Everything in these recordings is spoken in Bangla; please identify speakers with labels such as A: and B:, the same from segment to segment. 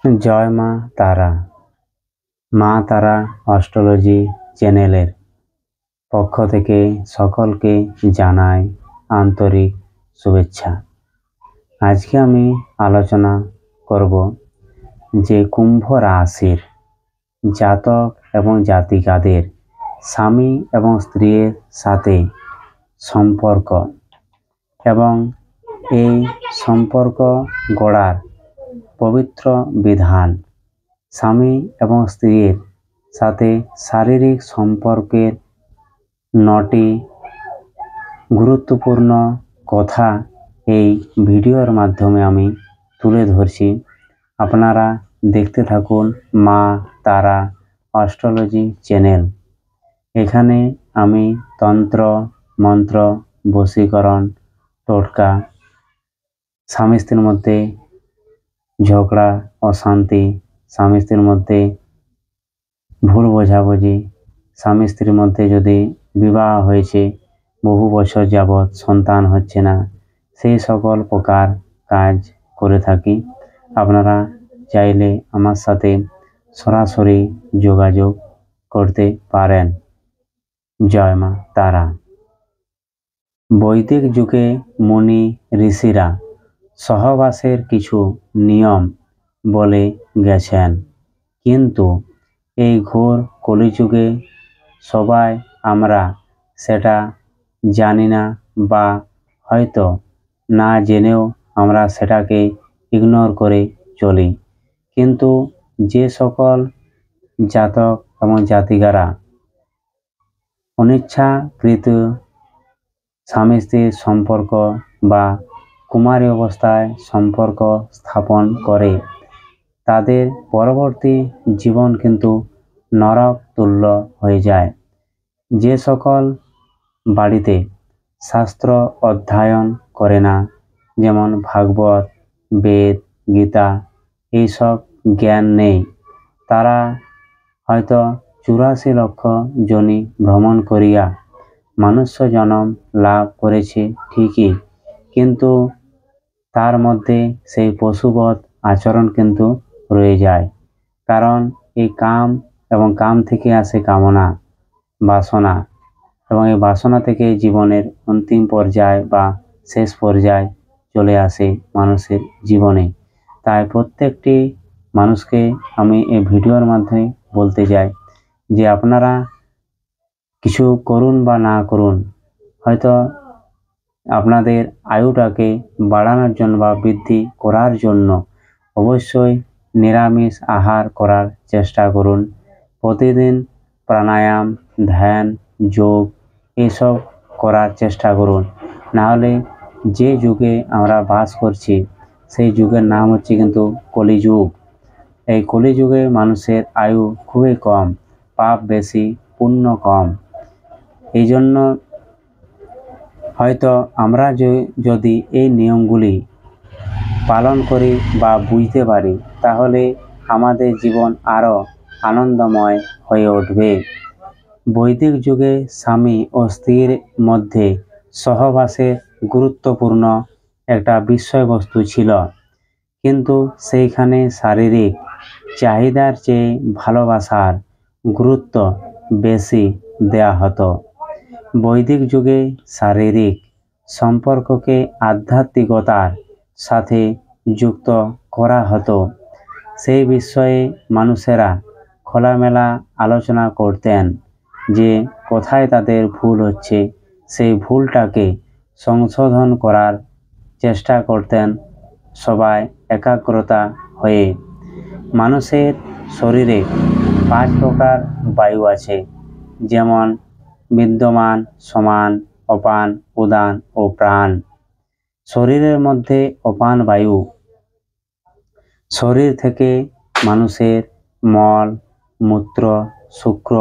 A: জয় মা তারা। মা তারা অস্ট্রোলজি চ্যানেলের পক্ষ থেকে সকলকে জানাই আন্তরিক শুভেচ্ছা। আজকে আমি আলোচনা করব যে কুম্ভ রাশির জাতক এবং জাতিকাদের স্বামী এবং স্ত্রীর সাথে সম্পর্ক এবং এই সম্পর্ক গড়ার পবিত্র বিধান, স্বামী এবং স্ত্রীর সাথে শারীরিক সম্পর্কের 9টি গুরুত্বপূর্ণ কথা এই ভিডিওর মাধ্যমে আমি তুলে ধরছি। আপনারা দেখতে থাকুন মা তারা অস্ট্রোলজি চ্যানেল। এখানে আমি তন্ত্র, মন্ত্র, বশীকরণ, টোটকা, স্বামী স্ত্রীর মধ্যে ঝগড়া, অশান্তি, স্বামী স্ত্রীর মধ্যে ভুল বোঝাবুঝি, স্বামী স্ত্রীর মধ্যে যদি বিবাহ হয়েছে বহু বছর যাবৎ সন্তান হচ্ছে না, সেই সকল প্রকার কাজ করে থাকি। আপনারা চাইলে আমার সাথে সরাসরি যোগাযোগ করতে পারেন। জয় মা তারা। বৈদিক যুগে মুনি ঋষিরা সহবাসের কিছু নিয়ম বলে গেছেন, কিন্তু এই ঘোর কলিযুগে সবাই আমরা সেটা জানি না, বা হয়তো না জেনেও আমরা সেটাকে ইগনোর করে চলি। কিন্তু যে সকল জাতক এবং জাতিকারা অনিচ্ছাকৃত স্বামী স্ত্রীর সম্পর্ক বা কুমারী অবস্থায় সম্পর্ক স্থাপন করে, তাদের পরবর্তী জীবন কিন্তু নরক তুল্য হয়ে যায়। যে সকল বাড়িতে শাস্ত্র অধ্যয়ন করে না, যেমন ভাগবত, বেদ, গীতা, এইসব জ্ঞান নেই, তারা হয়তো 84 লক্ষ যোনি ভ্রমণ করিয়া মনুষ্য জন্ম লাভ করেছে ঠিকই, কিন্তু তার মধ্যে সেই পশুবৎ আচরণ কিন্তু রয়ে যায়। কারণ এই কাম এবং কাম থেকে আসে কামনা, বাসনা, এবং এই বাসনা থেকে জীবনের অন্তিম পর্যায় বা শেষ পর্যায় চলে আসে মানুষের জীবনে। তাই প্রত্যেকটি মানুষকে আমি এই ভিডিওর মাধ্যমে বলতে চাই যে আপনারা কিছু করুন বা না করুন, হয়তো আপনাদের আয়ুটাকে বাড়ানোর জন্য বা বৃদ্ধি করার জন্য অবশ্যই নিরামিষ আহার করার চেষ্টা করুন। প্রতিদিন প্রাণায়াম, ধ্যান, যোগ এসব করার চেষ্টা করুন। নাহলে যে যুগে আমরা বাস করছি সেই যুগের নাম হচ্ছে কিন্তু কলিযুগ। এই কলিযুগে মানুষের আয়ু খুবই কম, পাপ বেশি, পুণ্য কম। এই জন্য হয়তো আমরা যদি এই নিয়মগুলি পালন করি বা বুঝতে পারি, তাহলে আমাদের জীবন আরও আনন্দময় হয়ে উঠবে। বৈদিক যুগে স্বামী ও স্ত্রীর মধ্যে সহবাসের গুরুত্বপূর্ণ একটা বিষয়বস্তু ছিল, কিন্তু সেইখানে শারীরিক চাহিদার চেয়ে ভালোবাসার গুরুত্ব বেশি দেয়া হতো। বৈদিক যুগে শারীরিক সম্পর্ককে আধ্যাত্মিকতার সাথে যুক্ত করা হতো। সেই বিষয়ে মানুষেরা খোলামেলা আলোচনা করতেন যে কোথায় তাদের ভুল হচ্ছে, সেই ভুলটাকে সংশোধন করার চেষ্টা করতেন সবাই একাগ্রতা হয়ে। মানুষের শরীরে 5 প্রকার বায়ু আছে, যেমন বিদ্যমান, সমান, অপান, উদান ও প্রাণ। শরীরের মধ্যে অপান বায়ু শরীর থেকে মানুষের মল, মূত্র, শুক্র,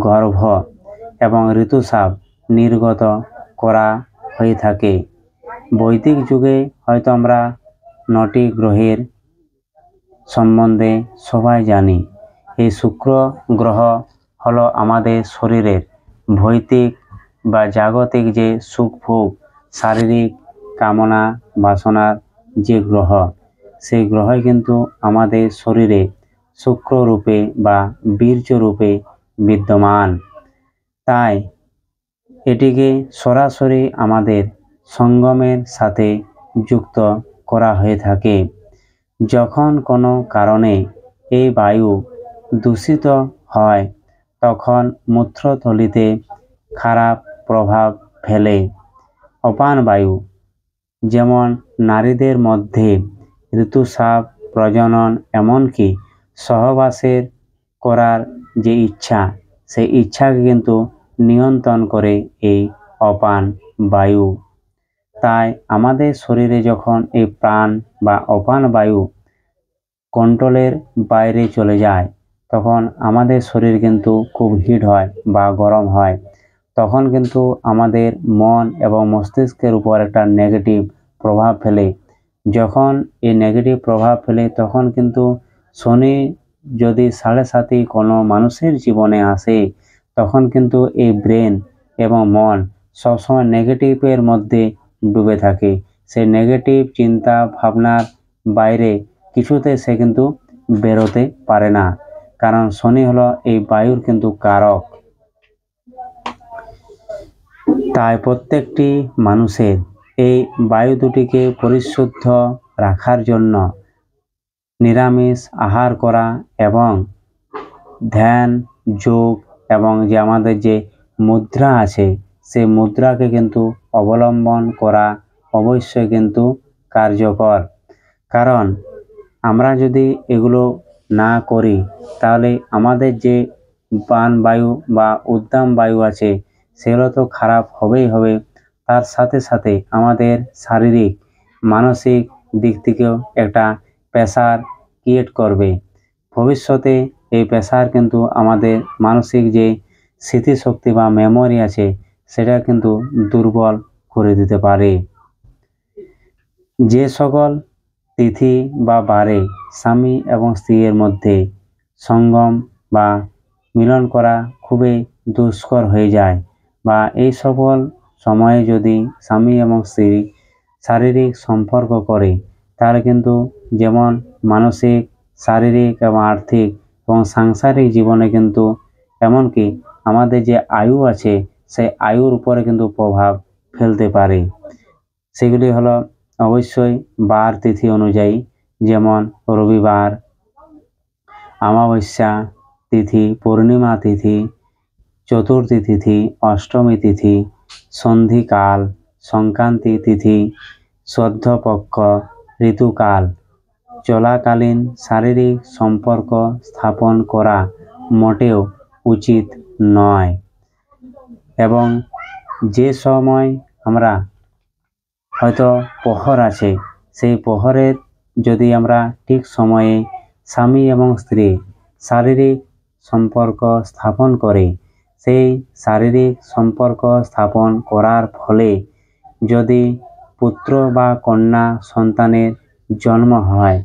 A: গর্ভ এবং ঋতুস্রাব নির্গত করা হয়ে থাকে। বৈদিক যুগে হয়তো আমরা 9টি গ্রহের সম্বন্ধে সবাই জানি। এই শুক্র গ্রহ হলো আমাদের শরীরের ভৌতিক বা জাগতিক যে সুখ ভোগ, শারীরিক কামনা বাসনার যে গ্রহ, সেই গ্রহই কিন্তু আমাদের শরীরে শুক্র রূপে বা বীর্য রূপে বিদ্যমান। তাই এটিকে সরাসরি আমাদের সঙ্গমের সাথে যুক্ত করা হয়ে থাকে। যখন কোনো কারণে এই বায়ু দূষিত হয় তখন মূত্রথলিতে খারাপ প্রভাব ফেলে। অপান বায়ু যেমন নারীদের মধ্যে ঋতুস্রাব, প্রজনন, এমনকি সহবাসের করার যে ইচ্ছা, সেই ইচ্ছাকে কিন্তু নিয়ন্ত্রণ করে এই অপান বায়ু। তাই আমাদের শরীরে যখন এই প্রাণ বা অপান বায়ু কন্ট্রোলের বাইরে চলে যায় তখন আমাদের শরীর কিন্তু খুব হিট হয় বা গরম হয়। তখন কিন্তু আমাদের মন এবং মস্তিষ্কের উপর একটা নেগেটিভ প্রভাব ফেলে। যখন এই নেগেটিভ প্রভাব ফেলে তখন কিন্তু শনি যদি 7.5 কোনো মানুষের জীবনে আসে তখন কিন্তু এই ব্রেন এবং মন সবসময় নেগেটিভের মধ্যে ডুবে থাকে। সেই নেগেটিভ চিন্তা ভাবনার বাইরে কিছুতে সে কিন্তু বেরোতে পারে না, কারণ শনি হলো এই বায়ুর কিন্তু কারক। তাই প্রত্যেকটি মানুষের এই বায়ু দুটিকে পরিশুদ্ধ রাখার জন্য নিরামিষ আহার করা এবং ধ্যান, যোগ এবং যে আমাদের যে মুদ্রা আছে সেই মুদ্রাকে কিন্তু অবলম্বন করা অবশ্যই কিন্তু কার্যকর। কারণ আমরা যদি এগুলো না করি তাহলে আমাদের যে প্রাণবায়ু বা উদ্দাম বায়ু আছে সেগুলো তো খারাপ হবেই হবে, তার সাথে সাথে আমাদের শারীরিক মানসিক দিক থেকেও একটা প্রেসার ক্রিয়েট করবে। ভবিষ্যতে এই প্রেসার কিন্তু আমাদের মানসিক যে স্মৃতিশক্তি বা মেমোরি আছে সেটা কিন্তু দুর্বল করে দিতে পারে। যে সকল তিথি বা বারে স্বামী এবং স্ত্রীর মধ্যে সঙ্গম বা মিলন করা খুবই দুষ্কর হয়ে যায় বা এই সকল সময়ে যদি স্বামী এবং স্ত্রী শারীরিক সম্পর্ক করে তাহলে কিন্তু যেমন মানসিক, শারীরিক এবং আর্থিক এবং সাংসারিক জীবনে কিন্তু এমনকি আমাদের যে আয়ু আছে সেই আয়ুর উপরে কিন্তু প্রভাব ফেলতে পারে। সেগুলি হলো অবশ্যই বার তিথি অনুযায়ী, যেমন রবিবার, অমাবস্যা তিথি, পূর্ণিমা তিথি, চতুর্থী তিথি, অষ্টমী তিথি, সন্ধিকাল, সংক্রান্তি তিথি, শ্রাদ্ধপক্ষ, ঋতুকাল চলাকালীন শারীরিক সম্পর্ক স্থাপন করা মোটেও উচিত নয়। এবং যে সময় আমরা হয়তো প্রহর আছে সেই প্রহরের যদি আমরা ঠিক সময়ে স্বামী এবং স্ত্রী শারীরিক সম্পর্ক স্থাপন করে সেই শারীরিক সম্পর্ক স্থাপন করার ফলে যদি পুত্র বা কন্যা সন্তানের জন্ম হয়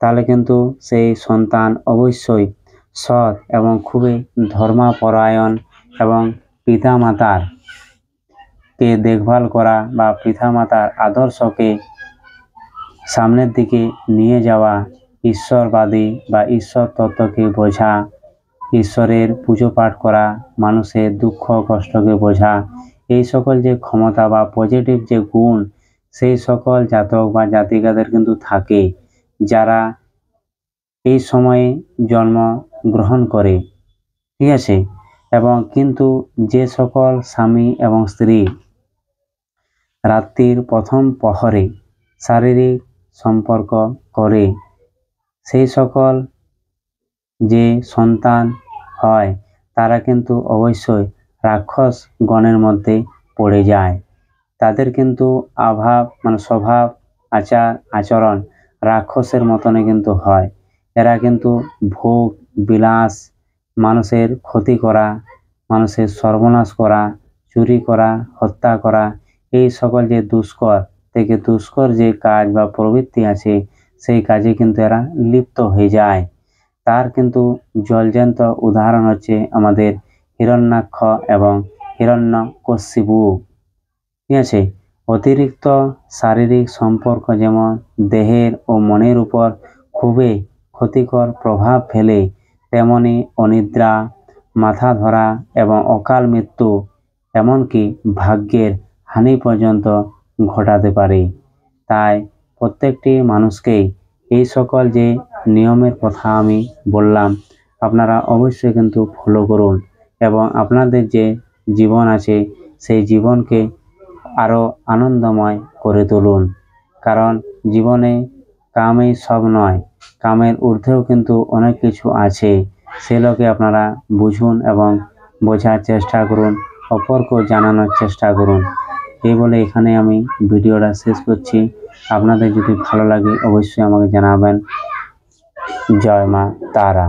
A: তাহলে কিন্তু সেই সন্তান অবশ্যই সৎ এবং খুবই ধর্মপরায়ণ এবং পিতামাতার কে দেখভাল করা বা পিতামাতার আদর্শকে সামনের দিকে নিয়ে যাওয়া, ঈশ্বরবাদী বা ঈশ্বর তত্ত্বকে বোঝা, ঈশ্বরের পুজো পাঠ করা, মানুষের দুঃখ কষ্টকে বোঝা, এই সকল যে ক্ষমতা বা পজিটিভ যে গুণ সেই সকল জাতক বা জাতিকাদের কিন্তু থাকে যারা এই সময়ে জন্ম গ্রহণ করে, ঠিক আছে। এবং কিন্তু যে সকল স্বামী এবং স্ত্রী রাত্রির প্রথম প্রহরে শারীরিক সম্পর্ক করে সেই সকল যে সন্তান হয় তারা কিন্তু অবশ্যই রাক্ষস গণের মধ্যে পড়ে যায়। তাদের কিন্তু স্বভাব আচার আচরণ রাক্ষসের মতনই কিন্তু হয়। এরা কিন্তু ভোগ বিলাস, মানুষের ক্ষতি করা, মানুষের সর্বনাশ করা, চুরি করা, হত্যা করা, এই সকল যে দুষ্কর যে কাজ বা প্রবৃত্তি আছে সেই কাজে কিন্তু এরা লিপ্ত হয়ে যায়। তার কিন্তু জলজ্যান্ত উদাহরণ হচ্ছে আমাদের হিরণ্যাক্ষ এবং হিরণ্যকশিপু, ঠিক আছে। অতিরিক্ত শারীরিক সম্পর্ক যেমন দেহের ও মনের উপর খুবই ক্ষতিকর প্রভাব ফেলে, তেমনি অনিদ্রা, মাথা ধরা এবং অকাল মৃত্যু, এমনকি ভাগ্যের হানি পর্যন্ত ঘটাতে পারে। তাই প্রত্যেকটি মানুষকেই এই সকল যে নিয়মের কথা আমি বললাম, আপনারা অবশ্যই কিন্তু ফলো করুন এবং আপনাদের যে জীবন আছে সেই জীবনকে আরও আনন্দময় করে তুলুন। কারণ জীবনে কামই সব নয়, কামের ঊর্ধ্বেও কিন্তু অনেক কিছু আছে, সেগুলোকে আপনারা বুঝুন এবং বোঝার চেষ্টা করুন, অপরকেও জানানোর চেষ্টা করুন। এই বলে এখানে আমি ভিডিওটা শেষ করছি। আপনাদের যদি ভালো লাগে অবশ্যই আমাকে জানাবেন। জয় মা তারা।